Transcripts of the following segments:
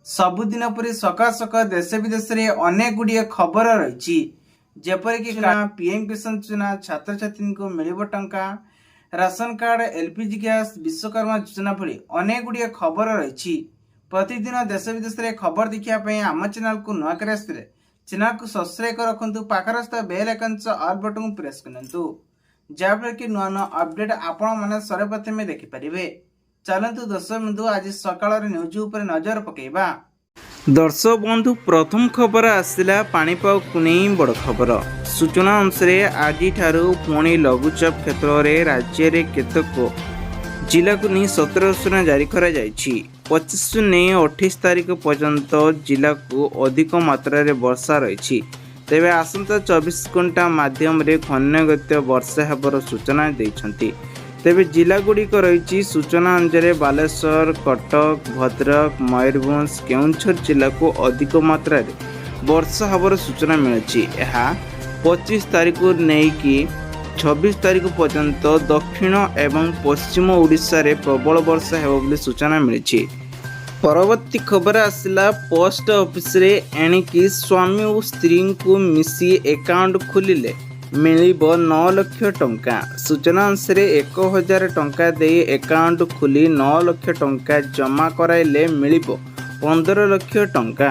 सबुदिन परी सका सका देश विदेश में अनेक गुड़िए खबर रही जेपरिक पीएम किसान योजना छात्र छात्री को मिल टंका ration card LPG gas Vishwakarma योजना भली अनेक गुड़िए खबर रही प्रतिदिन देश विदेश में खबर देखापी आम चैनल को नुआ कर चैनल को सब्सक्राइब रखु पाखर बेल आइकन ऑल बटन को प्रेस करूँ जहाँफल कि नुआ नुआ अपडेट आपण मैंने सर्वप्रथम देखिपारे। चलतु दर्शक बंधु आज सकाल न्यूज उपर नजर पकेबा। दर्शक बंधु प्रथम खबर आसला पाणीपाग को नहीं बड़ खबर। सूचना अनुसार आज पुणी लघुचाप क्षेत्र में राज्य में केतक जिला को नहीं सतर्क सूचना जारी कर 25 नहीं 28 तारीख पर्यंत जिला को अधिक मात्रा रे वर्षा रही तेरे आसंता 24 घंटा माध्यम घन्यगत्य वर्षा होवर सूचना देते। तेरे जिलागुड़िक रही सूचना अनुसार बालेश्वर कटक भद्रक मयूरभंज केउंझर जिला को अधिक मात्रा रे वर्षा होवर सूचना मिली। 25 तारीख को नहीं 26 तारीख पर्यंत दक्षिण एवं पश्चिम ओडिशा रे प्रबल वर्षा होब सूचना मिली। परवर्ती खबर आसला पोस्ट ऑफिस रे एणिकी स्वामी और स्त्री को मिसी अकाउंट खोलिले मिलिब 9 लाख टंका। सूचना अनुसार 1000 टंका दे अकाउंट खोली 9 लाख टंका जमा कराइले मिलिब 15 लाख टंका।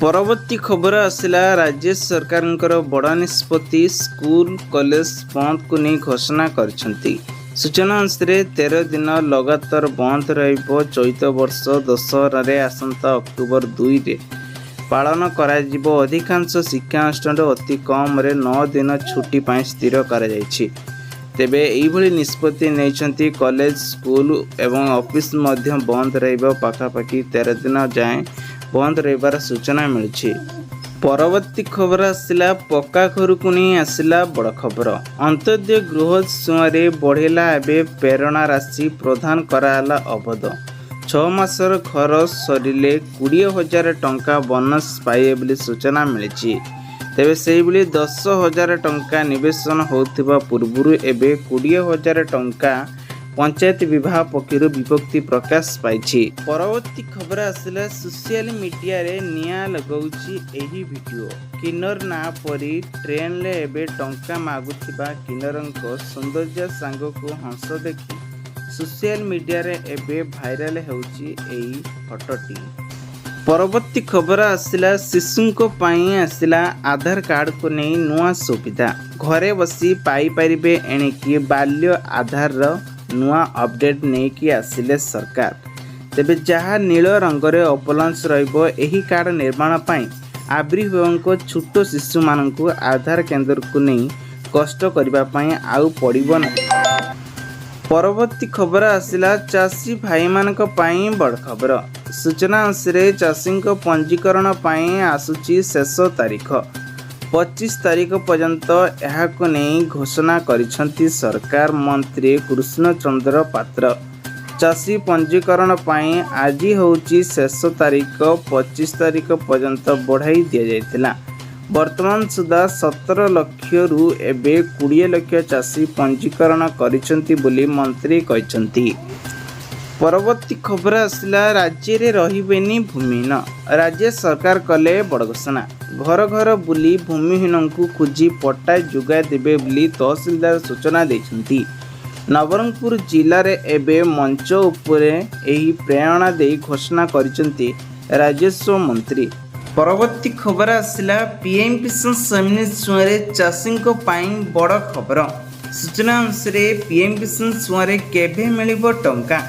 परवर्ती खबर आसला राज्य सरकार बड़ निष्पत्ति स्कूल कॉलेज बंद को नहीं घोषणा करछंती। सूचना अनुसार 13 दिन लगातार बंद रहिबो। चैत वर्ष दशहरा आसंता अक्टोबर 2 रे पालन कराजिबो। अधिकांश शिक्षानुष्ठान अति कम 9 दिन छुट्टी पाई स्थिर करा जायछि। तेबे एही भली निष्पत्ति नैछंती कॉलेज स्कूल एवं ऑफिस मध्य बंद रहिबो। पाखापाखि 13 दिन जाए बंद रहिबार सूचना मिलछि। परवर्ती खबर आसला पक्का घर को नहीं आसला बड़ खबर। अंत्योदय गृह सुआरे बढ़ेला एवं प्रेरणा राशि प्रदान कराला अवध 6 मासर घर सरिले 20,000 टंका बोनस पाइए बोली सूचना मिली। तेबे से 10,000 टंका निवेशन होतिबा पूर्वरु एबे 20,000 टंका पंचायत विभाग पक्षर विभक्ति प्रकाश पाई। परवर्ती खबर आसला सोशल मीडिया रे निया लगाउची एही वीडियो। किन्नर ना परी ट्रेन ले एबे टंका मागुथिबा किन्नरंको सौंदर्य सांग को हंस देखी सोशल मीडिया रे एबे भाइराल होउची एही फोटोटी। परवर्ती खबर आसला शिशुंको पाई आसला आधार कार्ड को नहीं नुआ सुविधा घरे बसी पाई परिबे। एणिकी बाल्य आधार रो नुआ अपडेट नहीं कि आसिले सरकार। तेबे जहाँ नील रंगरे अपलंस रहिबो एही कार्ड निर्माण पाई आविर्भावक छोट शिशु मानक आधार केंद्र को नहीं कष्ट करबा पाई आउ पड़िबो नहीं। परवर्ती खबर आसला चाषी भाई मानक पाई बड़ खबर। सूचना अनुसार चाषी पंजीकरण पाई आसुची शेष तारीख 25 तारीख पर्यंत यहाको नहीं घोषणा करिसंती सरकार मंत्री कृष्ण चंद्र पात्र। चाषी पंजीकरण पाई आज होची शेष तारीख 25 तारीख पर्यंत बढ़ाई दिया जायतिला। वर्तमान सुधा 17 लाख रु एबे 20 लाख चाषी पंजीकरण करिसंती बोली मंत्री कहचंती। परवर्ती खबर आसला राज्य रे रहिबेनी भूमिहीन। राज्य सरकार कले बड़ घोषणा। घर घर बुली भूमिहीन को खोजी पट्टा जुगाई देबे बोली तहसीलदार सूचना देछंती। नवरंगपुर जिले में एबे मंच उपरे एही प्रेरणा दे घोषणा करिसंती राजस्व मंत्री। परवर्ती खबर आसला पीएम किसान सम्मान सुआरे चाषी पाई बड़ खबर। सूचना अनुसार पीएम किसान सुआरे केभे मिलिबो टंका।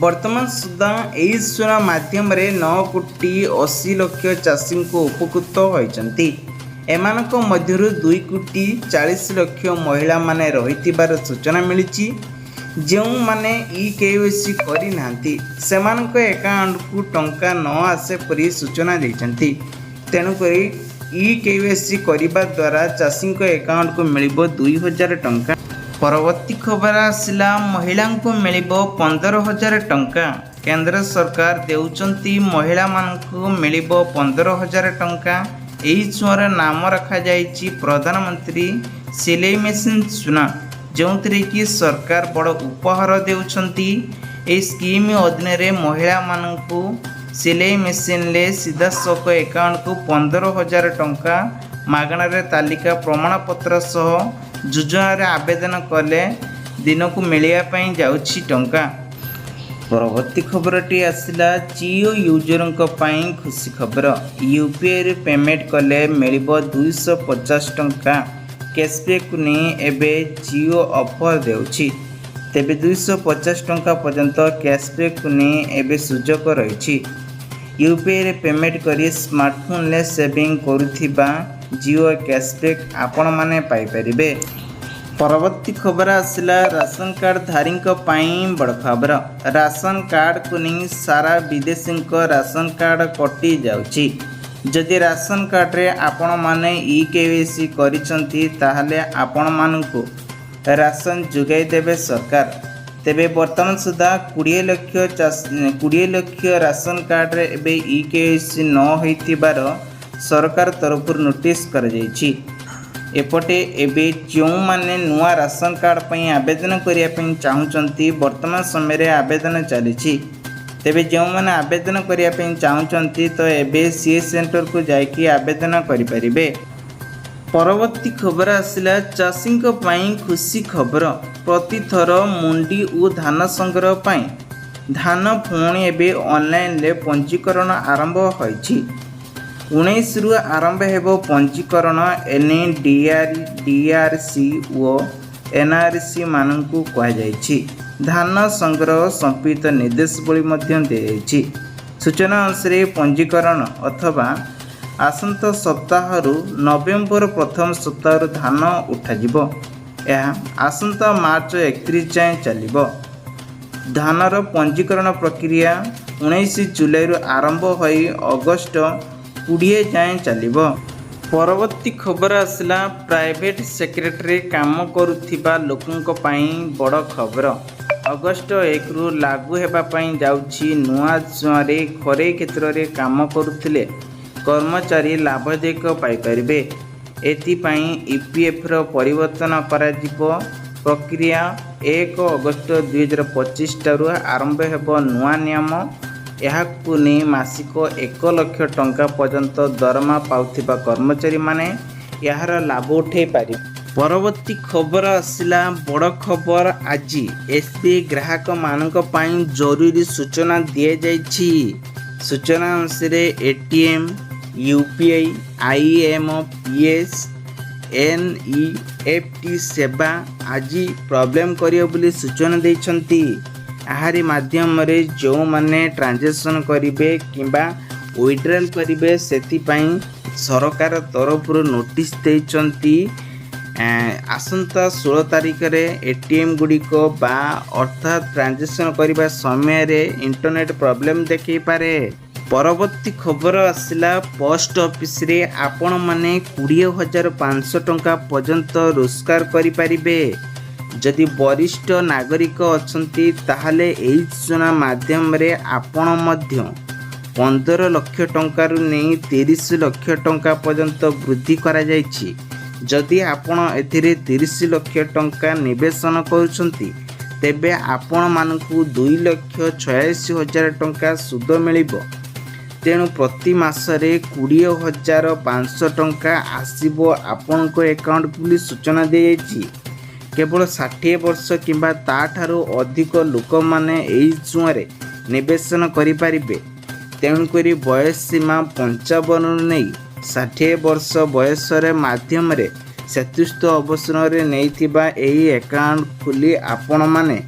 वर्तमान सुधा यही सूचना माध्यम 9 कोटी 80 लाख चाषी को उपकृत होती। एमानक मध्यरु 2 कोटी 40 लाख महिला माने रहितिबार सूचना मिली। जो माने केवाईसी करि नांती सेमानक अकाउंट को टंका न आसे परी सूचना देछंती। तेणुकरी केवाईसी करिबा द्वारा चाषी अकाउंट को मिलिबो 2,000 टंका। परवर्ती खबर आसला महिला को मिलिबो 15,000 टंका। केंद्र सरकार देउचंती महिला मानकु मिलिबो 15,000 टंका। एही छुआर नाम रखा जाइछि प्रधानमंत्री सिलाई मेसिन सुना जोंतरे कि सरकार बड़ उपहार देउछंती। ए स्कीम अधीन रे महिला मानकु सिलाई मेसीन ले सीधा सक एकाउंट को 15,000 टंका मागणार तालिका प्रमाणपत्र सह योजना आवेदन कले दिन को मिलवाई जाउछि टंका। परवर्ती खबरटी आसला जियो यूजर खुशी खबर। यूपीआई रे पेमेंट कले मिलिबो 250 टंका कैशबैक नहीं एबे जियो ऑफर देउछि। तेबे 250 टंका पर्यंत कैशबैक नहीं एबे सुजोग रही। यूपीआई रे पेमेंट करी स्मार्टफोन ले सेविंग करुथिबा जियो कैशबैक आपण माने पाई परिबे। परवर्ती खबर आसला राशन कार्ड धारी बड़ खबर। राशन कार्ड को नहीं सारा विदेशी राशन कार्ड कटि जाउछि। जदि राशन कार्ड रे आपण माने ई-केवाईसी करिसंती ताहले आपण मानकु राशन जुगाई देबे सरकार। तेबे वर्तमान सुधा 20 लक्ष राशन कार्ड रे एबे ई-केवाईसी न होइतिबार सरकार तरफ नोटिस कर जाइछि। एपटे एबे जो माने नुआ राशन कार्ड पई आवेदन करिया पई चाहुचंती वर्तमान समय रे आवेदन चलीछि। तेबे जो माने आवेदन करिया पई चाहुचंती तो एबे सी सेंटर को जाइकी आवेदन करि परिबे। परवर्ती खबर आसला चाषी खुशी खबर। प्रति थर मुंडी और धान संग्रह पाई धान पुणी एबे ऑनलाइन ले पंजीकरण आरंभ होइछि। 19 रु आरंभ हेबो पंजीकरण। एने डीआरसी और एनआरसी मानकु कह जाइछि। धान संग्रह संपित निर्देश बली मध्य देछि। सूचना अनुसार पंजीकरण अथवा आसंत सप्ताह नवेम्बर प्रथम सप्ताह धान उठाजिबो। यह आसंत मार्च 31 जाए चलिबो। धानर पंजीकरण प्रक्रिया 19 जुलाई आरंभ होई अगस्त 20 जाए चलिबो। परवर्ती खबर आसला प्राइवेट सेक्रेटरी काम करुथिबा लोकंक पई बड़ खबर। अगस्त 1 रु लागू हेबा पई जाउछि नुआ जुआरे खरे क्षेत्र रे काम करुथिले कर्मचारी लाभदायक पाई परिबे। एथिपाई ईपीएफ रो परिवर्तन कराजिबो। प्रक्रिया 1 अगस्त 2025 ठारू आरंभ हेबो नुआ नियम। यहाकु नै मासिक 1 लाख टंका पर्यंत दरमा पाउथिबा कर्मचारी माने यार लाभ उठे पारि। परवर्ती खबर आसला बड़ खबर। आज एसबीआई ग्राहक मानक पई जरूरी सूचना दिए जाइछि। सूचना अनुसार एटीएम यूपीआई आईएमपीएस एनईएफटी सेवा आज प्रॉब्लम करियो बोली सूचना देइछंती। आहारी माध्यम रे जो माने ट्रांजैक्शन करिवे किंबा विड्रॉल करिवे सेति पई सरकार तरफ नोटिस देइछंती। आसंता 16 तारिख रे एटीएम गुड़िक बा अर्थात ट्रांजैक्शन करने समय रे इंटरनेट प्रॉब्लम देखै पारे। परवर्ती खबर आसला पोस्ट ऑफिस रे आपण माने 20,500 टंका पर्यंत रोजगार करि परिबे। जदि वरिष्ठ नागरिक अछंती ताहले एही योजना माध्यम रे आपण मध्य 15 लाख टंका रु नै 30 लाख टंका पर्यंत वृद्धि करा जायछि। जदि आपण एथिरे 30 लाख टंका निवेशन करूछंती तेबे आपण मानकु 2,86,000 टंका सुद मिलिबो। तेणु प्रति मासरे 20,500 टंका आसीबो आपणको अकाउंट बोली सूचना दिएछि। केवल 60 वर्ष किंबा ताठारो अधिक लोक माने एही जुआरे निवेशन करि परिबे। तेणुकरी बयस सीमा 55 रु नै 60 वर्ष बयस रे माध्यम रे सेतुस्थ अवसर रे नैथिबा एही अकाउंट खुली आपण माने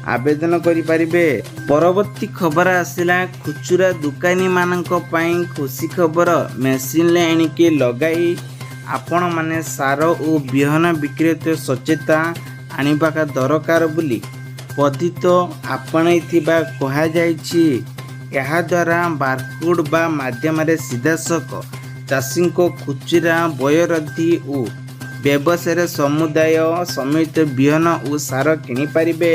आवेदन करि परिबे। परवर्ती खबर आसिला खुचुरा दुकानी मानक पई खुशी खबर। मेसिन ले एणिके लगाई आपण माने सार और बिहन विक्रेता सचेता आनिबा का दरकार बोली पदित आपणैथिबा कहा जायछि। यहा द्वारा बारकोड बा माध्यम रे सीधा सक चाषी को खुचुरा बयरद्धि और व्यवसाय समुदाय समेत बिहन और सार किनि पारिबे।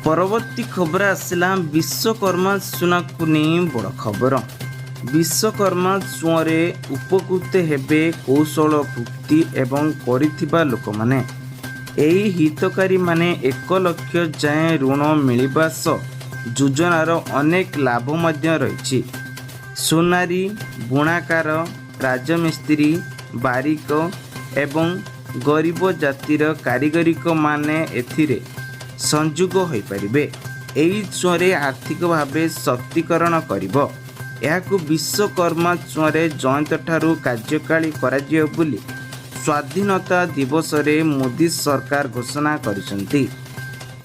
परवर्ती खबर आसला विश्वकर्मा सूचना को नहीं बड़ खबर। विश्वकर्मा चुआरे उपकृत हेबे कौशल भुक्ति एवं करिथिबा लोक माने। एही हितकारी माने 1 लाख जाए ऋण मिलिबा सह ଯୋଜନାର ଅନେକ ଲାଭ ମଧ୍ୟ ରହିଛି। ସୁନାରୀ, ବୁଣାକାର, ରାଜମିସ୍ତ୍ରୀ, ବାରିକ ଏବଂ ଗରିବ ଜାତିର କାରିଗରିକମାନେ ଏଥିରେ ସଂଯୋଗ ହୋଇପାରିବେ। ଏହି ଚୁଆଁରେ ଆର୍ଥିକ ଭାବେ ଶକ୍ତିକରଣ କରିବ। ଏହାକୁ ବିଶ୍ୱକର୍ମା ଚୁଆଁରେ ଜୟନ୍ତଠାରୁ କାର୍ଯ୍ୟକାରୀ କରାଯିବ ବୋଲି ସ୍ୱାଧୀନତା ଦିବସରେ ମୋଦି ସରକାର ଘୋଷଣା କରିଛନ୍ତି।